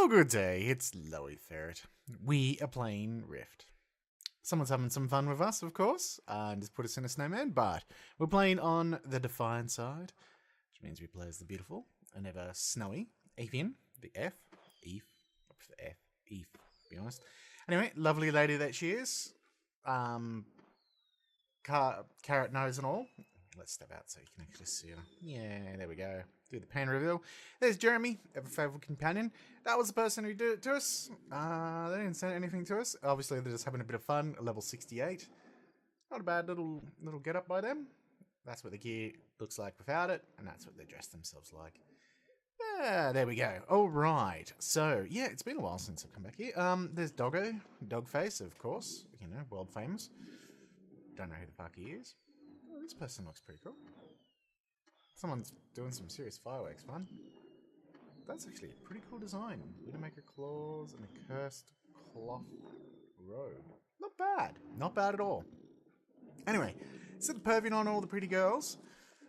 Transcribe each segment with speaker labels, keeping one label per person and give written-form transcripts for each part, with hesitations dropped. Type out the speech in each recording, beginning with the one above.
Speaker 1: Oh, good day. It's Loey Ferret. We are playing Rift. Someone's having some fun with us, of course, and just put us in a snowman, but we're playing on the Defiant side, which means we play as the beautiful and ever snowy Avian, the F, Eve, the F, Eve, to be honest. Anyway, lovely lady that she is. Carrot nose and all. Let's step out so you can actually see her. Yeah, there we go. Do the pan reveal. There's Jeremy, ever faithful companion. That was the person who did it to us. They didn't send anything to us. Obviously, they're just having a bit of fun. Level 68. Not a bad little get up by them. That's what the gear looks like without it, and that's what they dress themselves like. Yeah, there we go. All right. So, yeah, it's been a while since I've come back here. There's Doggo, Dogface, of course. You know, world famous. Don't know who the fuck he is. Oh, this person looks pretty cool. Someone's doing some serious fireworks fun. That's actually a pretty cool design. Widowmaker claws and a cursed cloth robe. Not bad. Not bad at all. Anyway, set the perfume on all the pretty girls.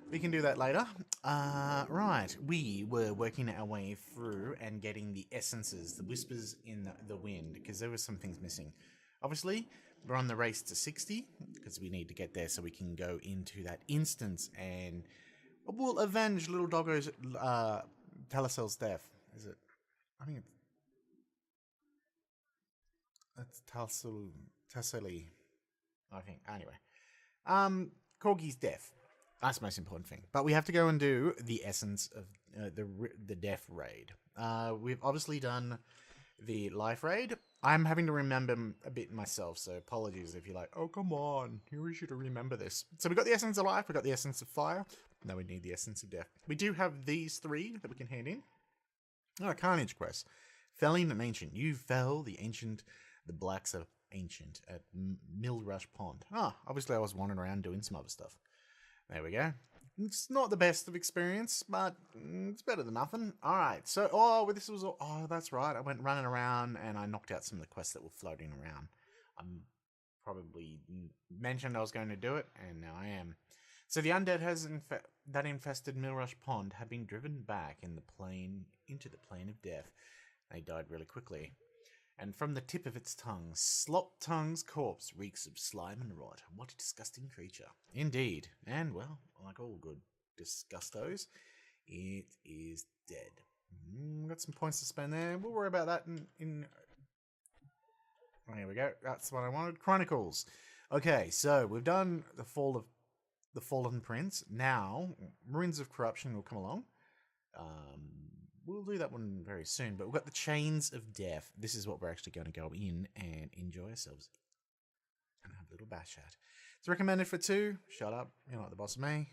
Speaker 1: We can do that later. Right. We were working our way through and getting the essences, the whispers in the wind, because there were some things missing. Obviously, we're on the race to 60, because we need to get there so we can go into that instance and we'll avenge little Doggo's Talasel's death. Is it? I think it's Tasseli. I think. Anyway. Corgi's death. That's the most important thing. But we have to go and do the essence of the death raid. We've obviously done the life raid. I'm having to remember a bit myself, so apologies if you're like, oh, come on, you wish you to remember this. So we got the essence of life, we got the essence of fire. Now we need the essence of death. We do have these three that we can hand in. Oh, Carnage quest. Felling an ancient. You fell the blacks are ancient at Millrush Pond. Obviously I was wandering around doing some other stuff. There we go. It's not the best of experience, but it's better than nothing. Alright, so, that's right. I went running around and I knocked out some of the quests that were floating around. I probably mentioned I was going to do it, and now I am. So the undead that infested Millrush Pond have been driven back into the plane of death. They died really quickly. And from the tip of its tongue, Slop Tongue's corpse reeks of slime and rot. What a disgusting creature. Indeed. And, well, like all good disgustos, it is dead. Got some points to spend there. We'll worry about that in... Oh, here we go. That's what I wanted. Chronicles. Okay, so we've done the Fallen Prince. Now, Ruins of Corruption will come along. We'll do that one very soon, but we've got the Chains of Death. This is what we're actually going to go in and enjoy ourselves and have a little bash at. It's recommended for 2. Shut up. You're not the boss of me.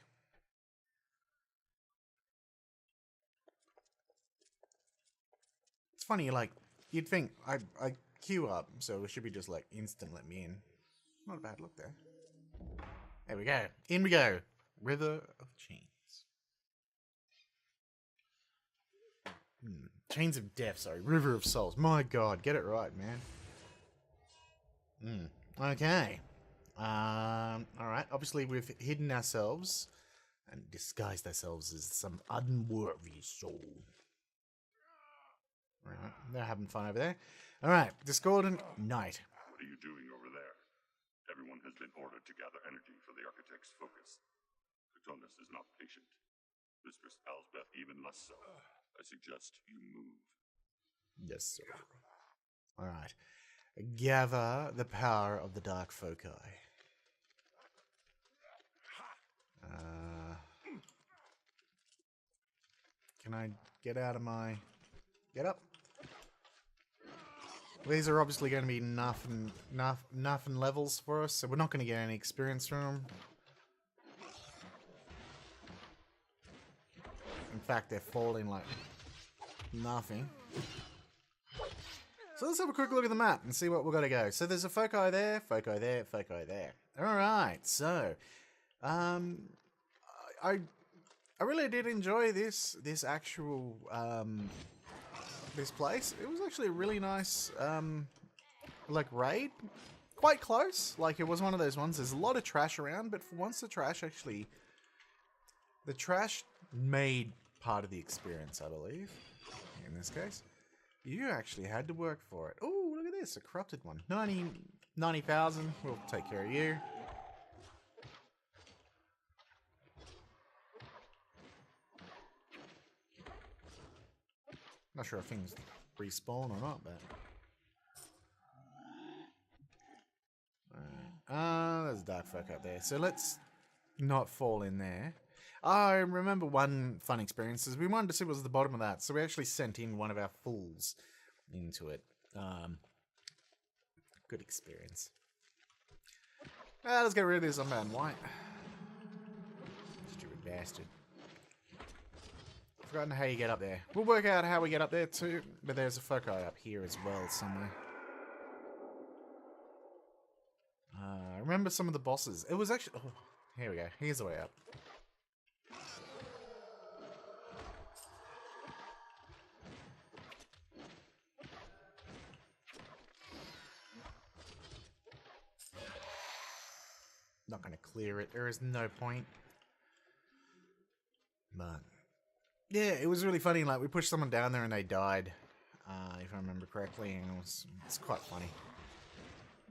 Speaker 1: It's funny, like, you'd think I queue up, so it should be just like instant let me in. Not a bad look there. There we go. In we go. River of Chains. Chains of Death, sorry. River of Souls. My god, get it right, man. Okay. Alright, obviously we've hidden ourselves and disguised ourselves as some unworthy soul. Alright, they're having fun over there. Alright, Discordant Knight.
Speaker 2: What are you doing over there? Everyone has been ordered to gather energy for the Architect's focus. Ctonus is not patient. Mistress Alsbeth even less so. I suggest you move.
Speaker 1: Yes, sir. Alright. Gather the power of the Dark Foci. Can I get out of my... Get up? These are obviously going to be nothing levels for us, so we're not going to get any experience from them. In fact, they're falling like nothing. So let's have a quick look at the map and see what we've got to go. So there's a foci there, foci there, foci there. Alright, so I really did enjoy this actual this place. It was actually a really nice like raid. Quite close. Like it was one of those ones. There's a lot of trash around, but for once the trash made part of the experience, I believe, in this case. You actually had to work for it. Oh, look at this. A corrupted one. 90,000. We'll take care of you. Not sure if things respawn or not, but... there's a dark folk up there. So let's not fall in there. I remember one fun experience is we wanted to see what was at the bottom of that, so we actually sent in one of our fools into it. Good experience. Let's get rid of this unbound white. Stupid bastard. Forgotten how you get up there. We'll work out how we get up there too, but there's a foci up here as well somewhere. I remember some of the bosses. It was actually... Oh, here we go. Here's the way up. Not going to clear it. There is no point. But... yeah, it was really funny. Like, we pushed someone down there and they died. If I remember correctly. And it's quite funny.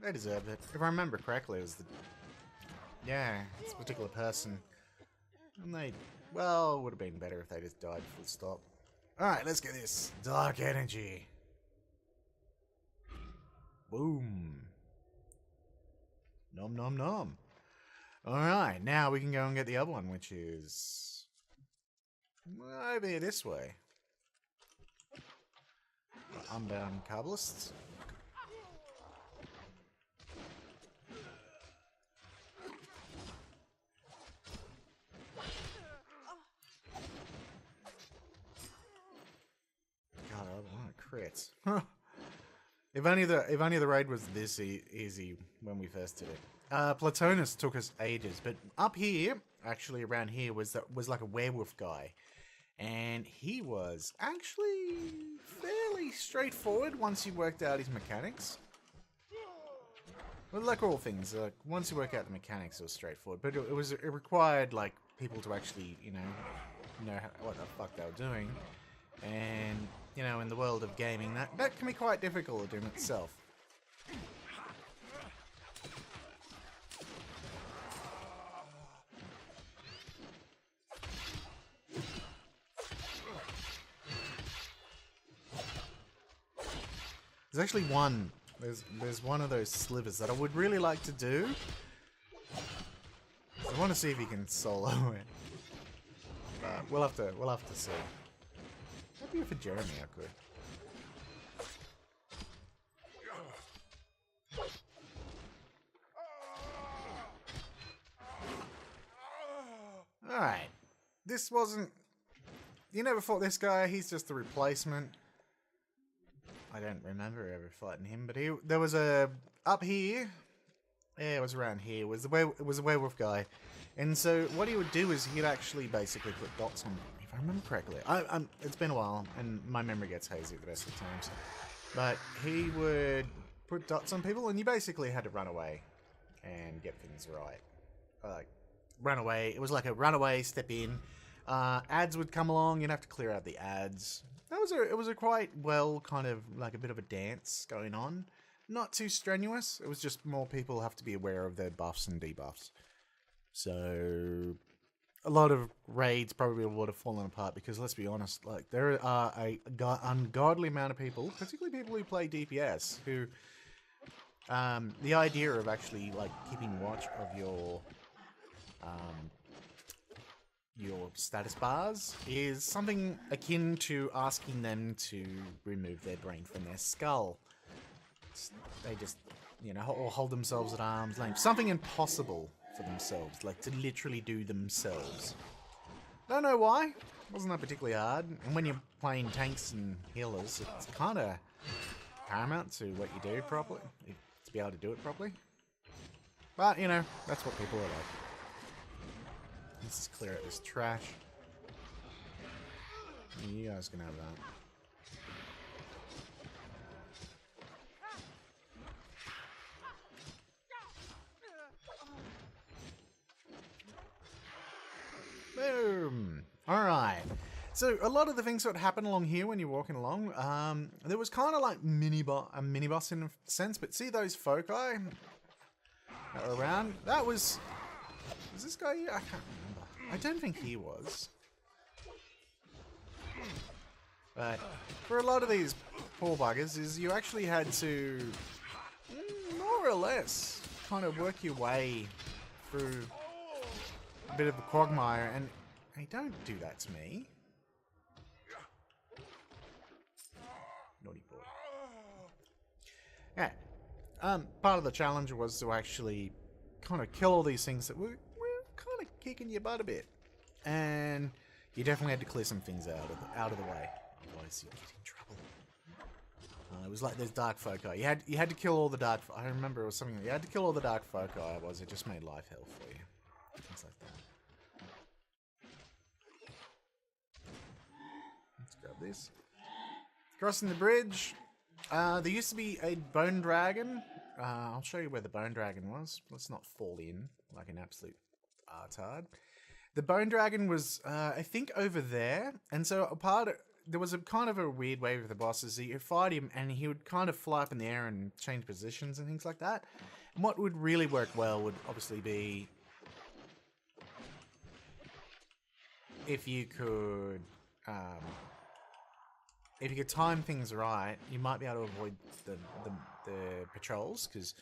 Speaker 1: They deserved it. If I remember correctly, it was the... yeah, this particular person. And they... well, it would have been better if they just died full stop. Alright, let's get this. Dark energy. Boom. Nom nom nom. Alright, now we can go and get the other one, which is... over here this way. Unbound Kabbalists. God, I want crits. If only the raid was this easy when we first did it. Platonus took us ages, but up here, actually around here, was like a werewolf guy, and he was actually fairly straightforward once you worked out his mechanics. Well, like all things, once you work out the mechanics, it was straightforward, but it required like people to actually know what the fuck they were doing, and in the world of gaming, that can be quite difficult to do itself. There's actually one. There's one of those slivers that I would really like to do. I want to see if he can solo it. But we'll have to see. Maybe for Jeremy I could. Alright. This wasn't... you never fought this guy, he's just a replacement. I don't remember ever fighting him, but there was a... up here... yeah, it was around here. It was a werewolf guy. And so what he would do is he'd actually basically put dots on... if I remember correctly. It's been a while, and my memory gets hazy the rest of the time. So. But he would put dots on people, and you basically had to run away and get things right. Run away. It was like a run away, step in. Ads would come along. You'd have to clear out the ads. It was a quite well kind of like a bit of a dance going on. Not too strenuous. It was just more people have to be aware of their buffs and debuffs. So a lot of raids probably would have fallen apart because let's be honest, like there are a ungodly amount of people, particularly people who play DPS, who the idea of actually like keeping watch of your status bars is something akin to asking them to remove their brain from their skull. They just, or hold themselves at arm's length. Something impossible for themselves, like to literally do themselves. Don't know why. Wasn't that particularly hard. And when you're playing tanks and healers, it's kind of paramount to what you do properly, to be able to do it properly. But, that's what people are like. Let's just clear out this trash. You guys can have that. Boom! Alright. So a lot of the things that happen along here when you're walking along, there was kind of like a mini boss in a sense. But see those foci that were around? That was this guy here? I can't remember. I don't think he was. But for a lot of these poor buggers, is you actually had to more or less kind of work your way through a bit of a quagmire, and hey, don't do that to me. Naughty boy. Yeah. Part of the challenge was to actually kind of kill all these things that were kind of kicking your butt a bit, and you definitely had to clear some things out of the way, otherwise you'd get in trouble. It was like those dark foci. You had to kill all the dark. I remember it was something like you had to kill all the dark foci. Otherwise, it just made life hell for you. Things like that. Let's grab this. Crossing the bridge. There used to be a bone dragon. I'll show you where the bone dragon was. Let's not fall in like an absolute tard. The bone dragon was, I think, over there. And so there was a kind of a weird way with the bosses. You fight him and he would kind of fly up in the air and change positions and things like that. And what would really work well would obviously be if you could time things right, you might be able to avoid the patrols, because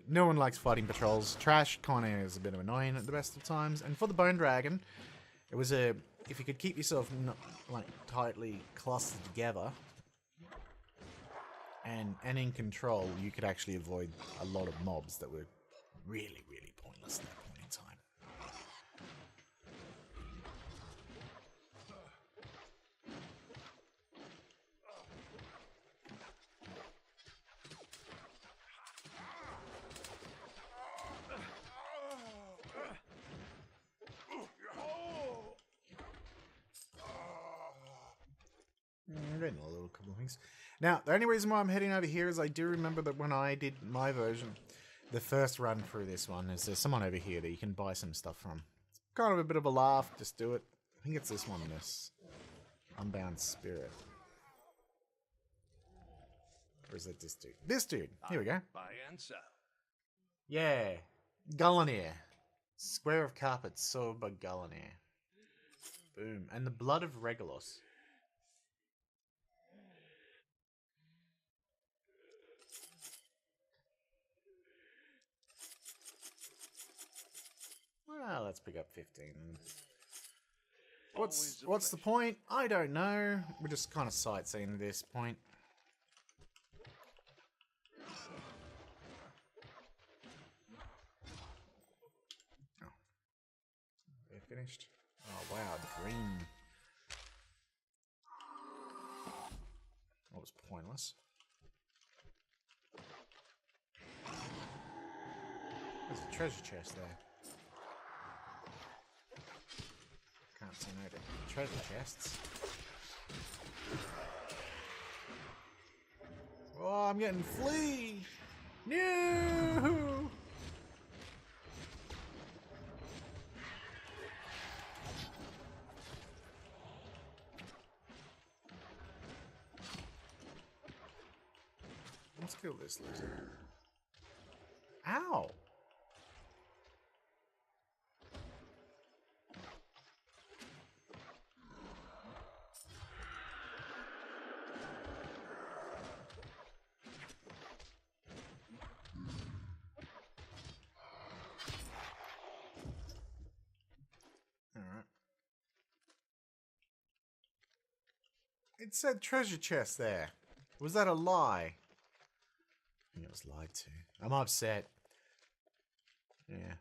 Speaker 1: no one likes fighting patrols. Trash kind of is a bit annoying at the best of times. And for the bone dragon, it was if you could keep yourself tightly clustered together and in control, you could actually avoid a lot of mobs that were really, really pointless at that point in time. I'm getting a little couple of things. Now, the only reason why I'm heading over here is I do remember that when I did my version, the first run through this one, is there's someone over here that you can buy some stuff from. It's kind of a bit of a laugh, just do it. I think it's this one, this Unbound Spirit. Or is it this dude? This dude! Here we go.
Speaker 3: Buy and sell.
Speaker 1: Yeah. Gullineer. Square of carpet sold by Gullineer. Boom. And the blood of Regulus. Well, let's pick up 15. What's the point? I don't know. We're just kind of sightseeing at this point. Oh. They're finished. Oh, wow. Green. That was pointless. There's a treasure chest there. Can't see no treasure chests. Oh, I'm getting flea! No! Let's kill this loser. Ow! It said treasure chest there. Was that a lie? I think it was lied to. I'm upset. Yeah.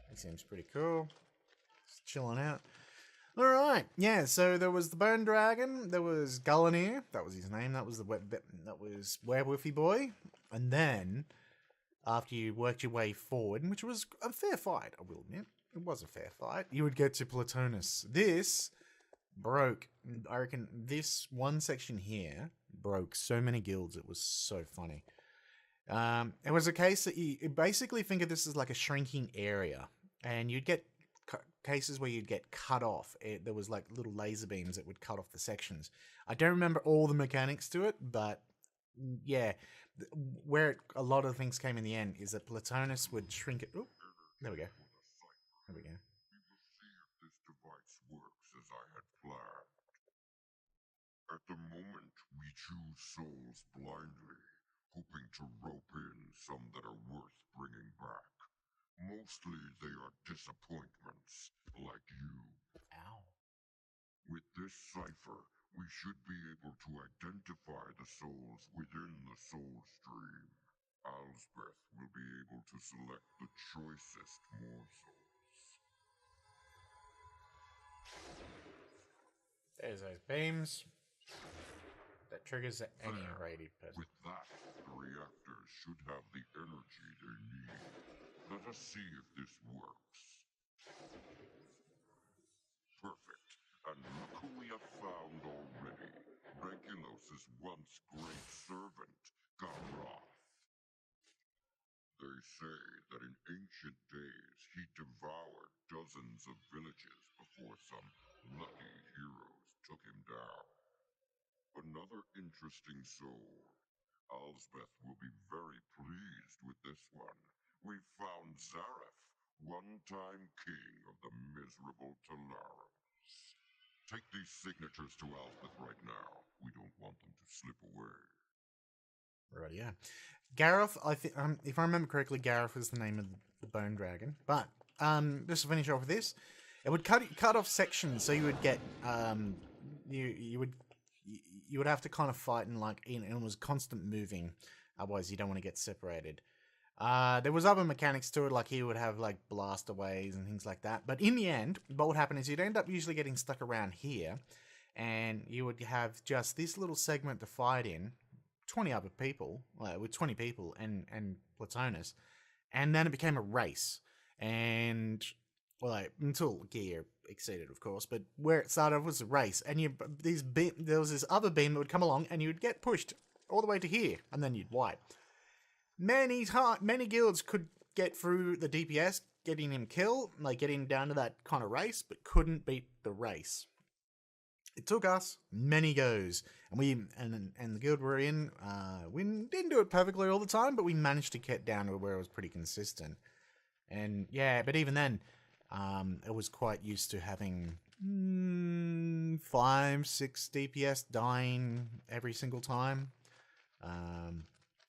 Speaker 1: He seems pretty cool. Just chilling out. Alright. Yeah, so there was the Bone Dragon. There was Gullineer. That was his name. That was Werewolfy Boy. And then, after you worked your way forward, which was a fair fight, I will admit. It was a fair fight. You would get to Platonus. This broke, I reckon this one section here broke so many guilds. It was so funny. It was a case that you basically think of this as like a shrinking area, and you'd get cases where you'd get cut off. There was like little laser beams that would cut off the sections. I don't remember all the mechanics to it, but yeah, where a lot of things came in the end is that Platonus would shrink it. Oh, there we go. There we go.
Speaker 2: We will see if this device works as I had planned. At the moment, we choose souls blindly, hoping to rope in some that are worth bringing back. Mostly they are disappointments, like you.
Speaker 1: Ow.
Speaker 2: With this cipher, we should be able to identify the souls within the soul stream. Alsbeth will be able to select the choicest morsels.
Speaker 1: There's those beams. That triggers any irradiated person.
Speaker 2: With that, the reactors should have the energy they need. Let us see if this works. Perfect. And look who we have found already. Regulos' once great servant, Garroth. They say that in ancient days he devoured dozens of villages before some lucky heroes took him down. Another interesting soul. Alsbeth will be very pleased with this one. We found Zareth, one-time king of the miserable Talaros. Take these signatures to Alsbeth right now. We don't want them to slip away.
Speaker 1: Right, yeah. Gareth, I think, if I remember correctly, Gareth is the name of the bone dragon. But just to finish off with this, it would cut off sections, so you would get you would have to kind of fight and it was constant moving, otherwise you don't want to get separated. There was other mechanics to it, like he would have like blastaways and things like that. But in the end, what would happen is you'd end up usually getting stuck around here, and you would have just this little segment to fight in, 20 other people, with 20 people and Platonus, and then it became a race, and until gear exceeded, of course, but where it started was a race, and there was this other beam that would come along, and you'd get pushed all the way to here, and then you'd wipe. Many guilds could get through the DPS, getting him killed, getting down to that kind of race, but couldn't beat the race. It took us many goes, and the guild we're in, we didn't do it perfectly all the time, but we managed to get down to where it was pretty consistent. And yeah, but even then, it was quite used to having 5-6 DPS dying every single time.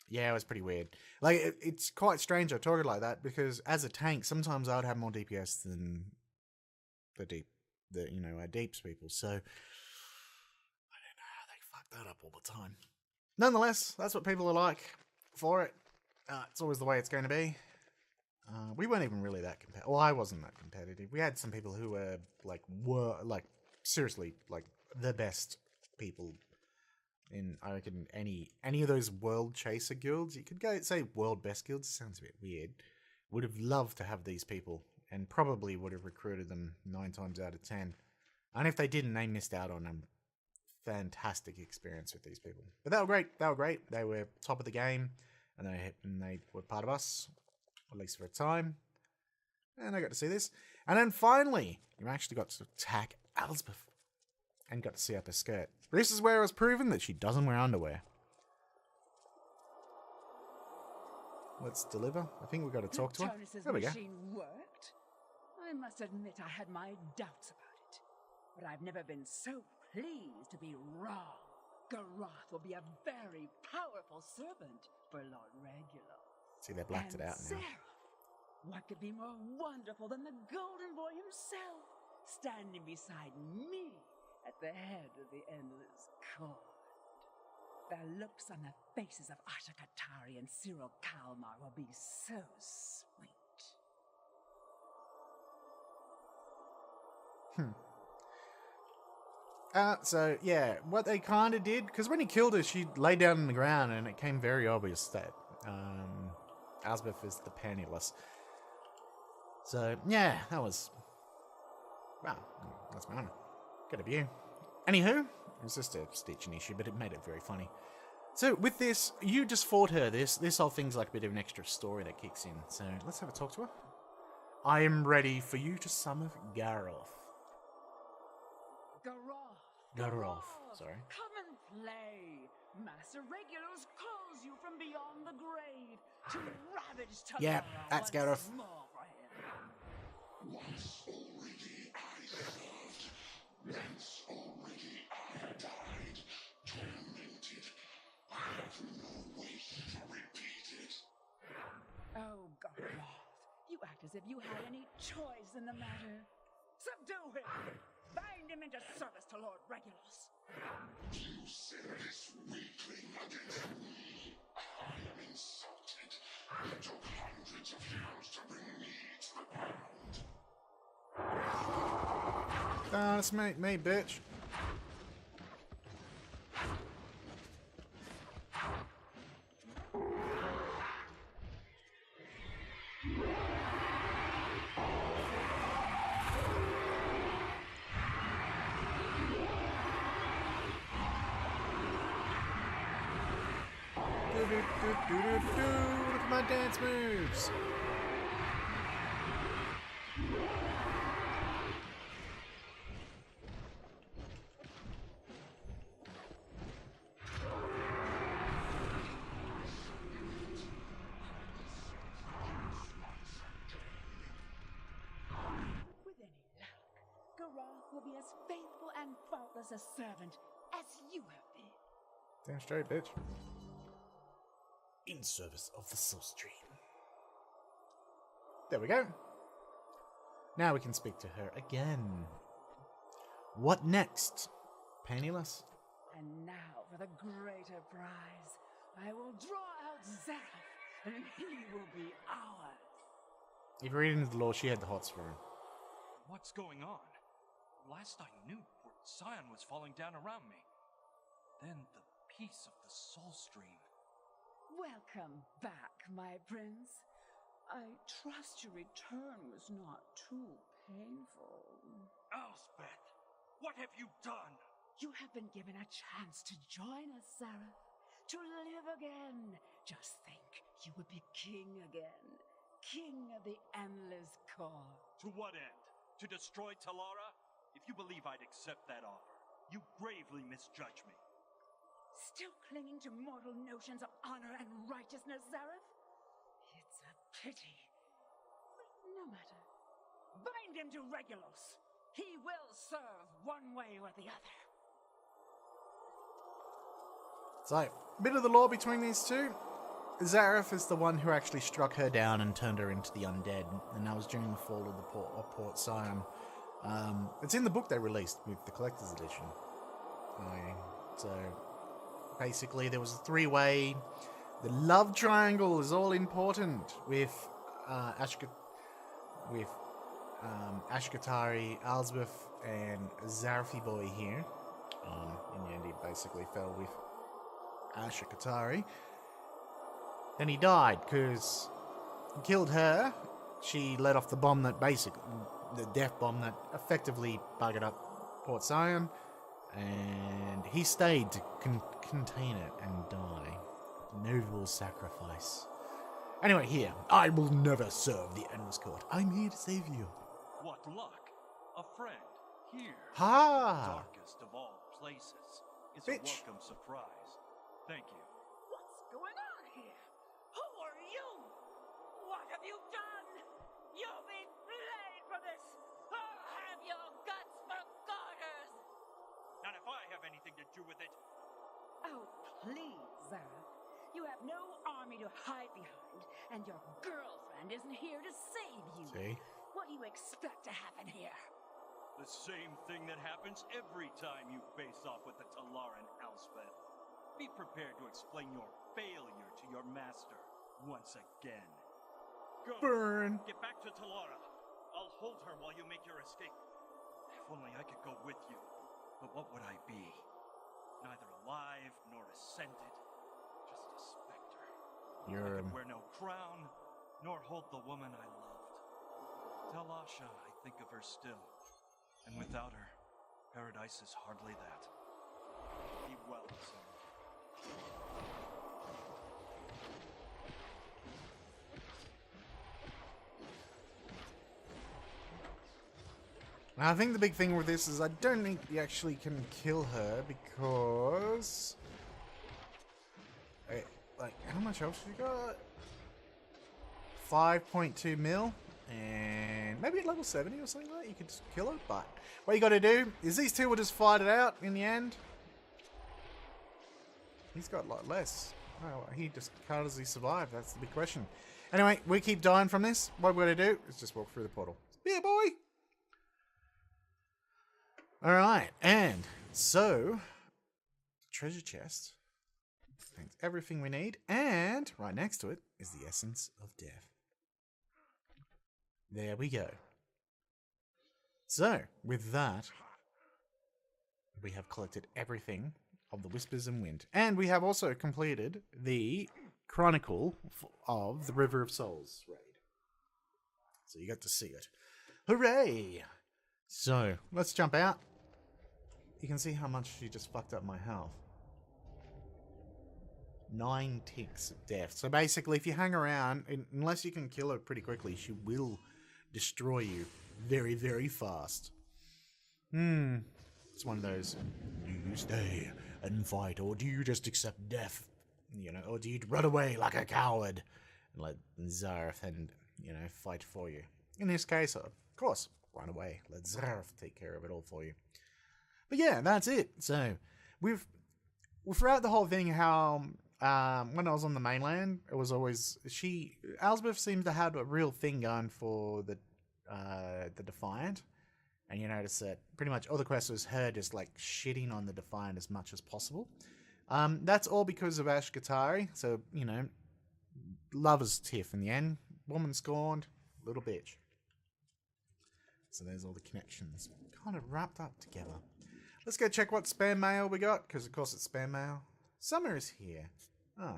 Speaker 1: Yeah, it was pretty weird. It's quite strange I talk it like that, because as a tank, sometimes I would have more DPS than our deeps people. So I don't know how they fuck that up all the time. Nonetheless, that's what people are like for it. It's always the way it's going to be. We weren't even really that competitive. Well, I wasn't that competitive. We had some people who were seriously the best people in, I reckon, any of those world chaser guilds. You could go say world best guilds. It sounds a bit weird. Would have loved to have these people, and probably would have recruited them 9 times out of 10. And if they didn't, they missed out on a fantastic experience with these people. But they were great. They were top of the game, and they were part of us, at least for a time. And I got to see this. And then finally, you actually got to attack Alsbeth and got to see up her skirt. This is where it was proven that she doesn't wear underwear. Let's deliver. I think we've got to talk to her. There we go.
Speaker 3: Machine worked. I must admit I had my doubts about it, but I've never been so pleased to be wrong. Garroth will be a very powerful servant for Lord Regulo.
Speaker 1: See, they blacked it out now.
Speaker 3: Seraph, what could be more wonderful than the Golden Boy himself, standing beside me at the head of the Endless Cord? The looks on the faces of Asha Katari and Cyril Kalmar will be so sweet.
Speaker 1: So, yeah, what they kind of did, because when he killed her, she lay down on the ground, and it came very obvious that Alsbeth is the Pantyless. So, yeah, that was... Wow, that's my honor. Good of you. Anywho, it was just a stitching issue, but it made it very funny. So, with this, you just fought her. This whole thing's like a bit of an extra story that kicks in. So, let's have a talk to her. I am ready for you to summon Garroth. Garroth, sorry.
Speaker 3: Come and play. Master Regulus calls you from beyond the grave to ravage Talara
Speaker 1: Yeah, that's
Speaker 3: once
Speaker 1: Garroth.
Speaker 3: more for him.
Speaker 2: Once already I served, once already I died, tormented. I have no wish to repeat it.
Speaker 3: Oh, Garroth, you act as if you had any choice in the matter. Subdue him! Bind him into service to Lord Regulus.
Speaker 2: You send this weakling against me. I am insulted. It took hundreds of heroes to bring me to the ground.
Speaker 1: That's me, bitch. Look at my dance moves.
Speaker 3: With any luck, Garroth will be as faithful and faultless a servant as you have been.
Speaker 1: Damn straight, bitch. In service of the Soul Stream. There we go. Now we can speak to her again. What next, Pantyless?
Speaker 3: And now for the greater prize. I will draw out Zareth, and he will be ours.
Speaker 1: If you read into the lore, she had the hots for him.
Speaker 4: What's going on? Last I knew, Port Sion was falling down around me. Then the peace of the Soul Stream.
Speaker 3: Welcome back, my prince. I trust your return was not too painful.
Speaker 4: Alsbeth, what have you done?
Speaker 3: You have been given a chance to join us, Zareth. To live again. Just think, you would be king again. King of the Endless Court.
Speaker 4: To what end? To destroy Talara? If you believe I'd accept that offer, you gravely misjudge me.
Speaker 3: Still clinging to mortal notions of honor and righteousness, Zareth? It's a pity. But no matter. Bind him to Regulus. He will serve one way or the other.
Speaker 1: So, a bit of the lore between these two. Zareth is the one who actually struck her down and turned her into the undead, and that was during the fall of the Port Sion. It's in the book they released with the collector's edition. So, basically, there was a three-way. The love triangle is all important with Ashkatari, Alsbeth, and Zarthy boy here. In the end, he basically fell with Ashkatari. Then he died because he killed her. She let off the bomb that the death bomb that effectively buggered up Port Sion, and he stayed to contain it and die. Noble sacrifice. Anyway, here, I will never serve the Endless Court. I'm here to save you.
Speaker 4: What luck! A friend here.
Speaker 1: Ha!
Speaker 4: Darkest of all places is
Speaker 1: Bitch.
Speaker 4: a welcome surprise. Thank you.
Speaker 3: What's going on here? Who are you? What have you done? You'll be played for this. I'll have your guts for garters.
Speaker 4: Not if I have anything to do with it.
Speaker 3: Oh, please, Zareth. You have no army to hide behind, and your girlfriend isn't here to save you.
Speaker 1: See?
Speaker 3: What do you expect to happen here?
Speaker 4: The same thing that happens every time you face off with the Talaran Alsbeth. Be prepared to explain your failure to your master once again. Go.
Speaker 1: Burn.
Speaker 4: Get back to Talara. I'll hold her while you make your escape. If only I could go with you. But what would I be? Neither alive nor ascended. Just a specter.
Speaker 1: You're
Speaker 4: I could wear no crown, nor hold the woman I loved. Talasha, I think of her still. And without her, paradise is hardly that. Be well, son.
Speaker 1: I think the big thing with this is I don't think you actually can kill her because... like, how much else you got? 5.2 mil. And maybe at level 70 or something like that, you could just kill her. But what you got to do is these two will just fight it out in the end. He's got a lot less. Oh, he just how does he survive? That's the big question. Anyway, we keep dying from this. What we're going to do is just walk through the portal. Yeah, boy! Alright, and so, treasure chest contains everything we need, and right next to it is the essence of death. There we go. So, with that, we have collected everything of the Whispers and Wind. And we have also completed the Chronicle of the River of Souls raid. So you got to see it. Hooray! So, let's jump out. You can see how much she just fucked up my health. 9 ticks of death. So basically, if you hang around, unless you can kill her pretty quickly, she will destroy you very, very fast. It's one of those, do you stay and fight, or do you just accept death? You know, or do you run away like a coward and let Zareth and, you know, fight for you? In this case, of course, run away. Let Zareth take care of it all for you. But yeah, that's it. So, we've throughout the whole thing, how when I was on the mainland, it was always Alsbeth seems to have a real thing going for the Defiant, and you notice that pretty much all the quests was her just like shitting on the Defiant as much as possible. That's all because of Ashkatari. So you know, lovers tiff in the end, woman scorned, little bitch. So there's all the connections kind of wrapped up together. Let's go check what spam mail we got, because of course it's spam mail. Summer is here. Ah.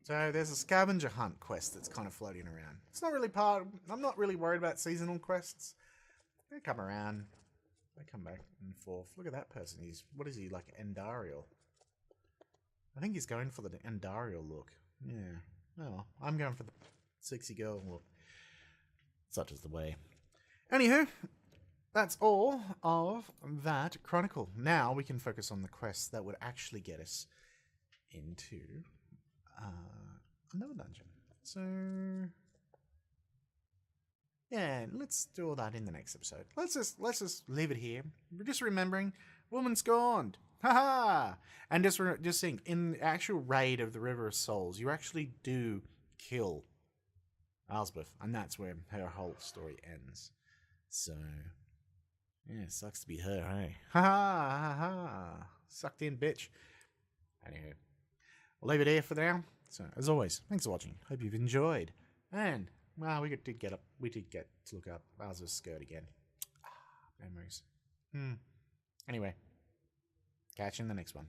Speaker 1: So there's a scavenger hunt quest that's kind of floating around. It's not really I'm not really worried about seasonal quests. They come around. They come back and forth. Look at that person. What is he, like Endarial? I think he's going for the Endarial look. Yeah. Oh, I'm going for the sexy girl look. Such is the way. Anywho, that's all of that Chronicle. Now we can focus on the quests that would actually get us into another dungeon. So, yeah, let's do all that in the next episode. Let's just leave it here. We're just remembering, woman scorned. Haha! And just think, in the actual raid of the River of Souls, you actually do kill Alsbeth, and that's where her whole story ends. So, yeah, sucks to be her, hey? Ha ha ha! Sucked in, bitch. Anywho, we'll leave it here for now. So, as always, thanks for watching. Hope you've enjoyed. And, well, we did get to look up Alsbeth's skirt again. Memories. Anyway, catch you in the next one.